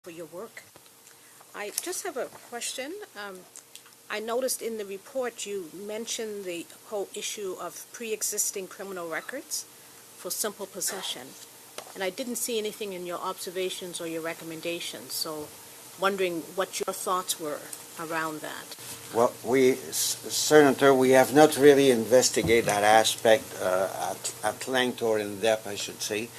for your work. I just have a question. I noticed in the report you mentioned the whole issue of pre-existing criminal records for simple possession, and I didn't see anything in your observations or your recommendations, so wondering what your thoughts were around that. Well, Senator, we have not really investigated that aspect at length or in depth, I should say.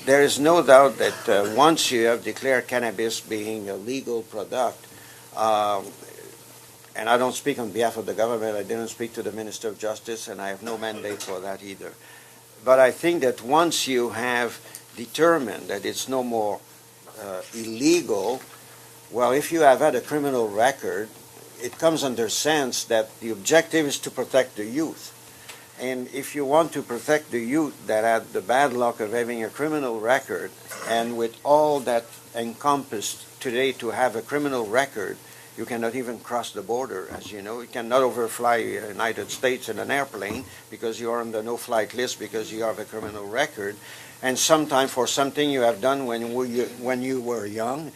There is no doubt that once you have declared cannabis being a legal product, and I don't speak on behalf of the government, I didn't speak to the Minister of Justice, and I have no mandate for that either. But I think that once you have determined that it's no more illegal, well, if you have had a criminal record, it comes under sense that the objective is to protect the youth. And if you want to protect the youth that had the bad luck of having a criminal record, and with all that encompassed today to have a criminal record, you cannot even cross the border, as you know. You cannot overfly the United States in an airplane because you are on the no-flight list because you have a criminal record. And sometimes for something you have done when you were young,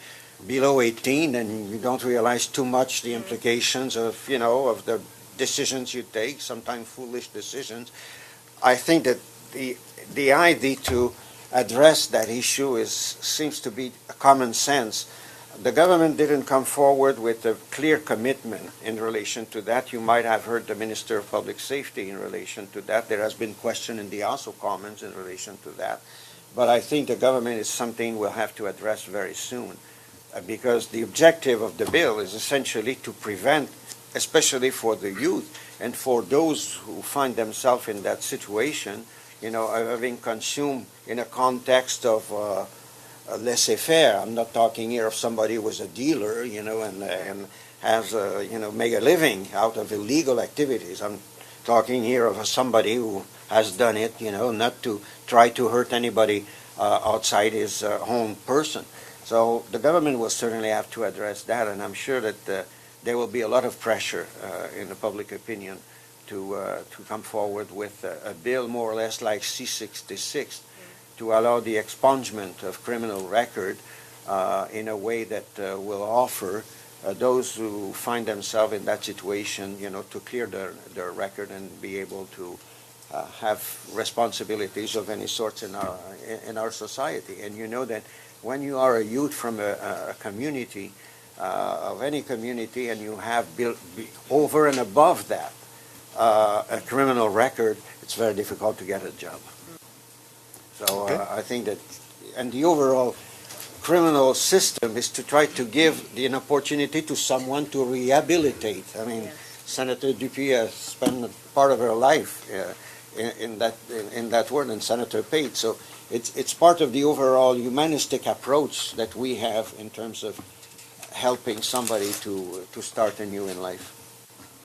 below 18, and you don't realize too much the implications of, of the decisions you take, sometimes foolish decisions. I think that the idea to address that issue seems to be a common sense. The government didn't come forward with a clear commitment in relation to that. You might have heard the Minister of Public Safety in relation to that. There has been question in the House of Commons in relation to that. But I think the government is something we'll have to address very soon, because the objective of the bill is essentially to prevent, especially for the youth and for those who find themselves in that situation, having consumed in a context of laissez-faire. I'm not talking here of somebody who was a dealer, and has, made a living out of illegal activities. I'm talking here of somebody who has done it, not to try to hurt anybody outside his own person. So the government will certainly have to address that, and I'm sure that there will be a lot of pressure in the public opinion to come forward with a bill more or less like C-66 to allow the expungement of criminal record in a way that will offer those who find themselves in that situation, to clear their record and be able to have responsibilities of any sorts in our society. And you know that when you are a youth from a community, of any community, and you have built over and above that a criminal record, it's very difficult to get a job. So Okay. I think that, and the overall criminal system is to try to give an opportunity to someone to rehabilitate. I mean, Yes. Senator Dupuy has spent part of her life in that word, and Senator Pate. So it's part of the overall humanistic approach that we have in terms of helping somebody to start anew in life.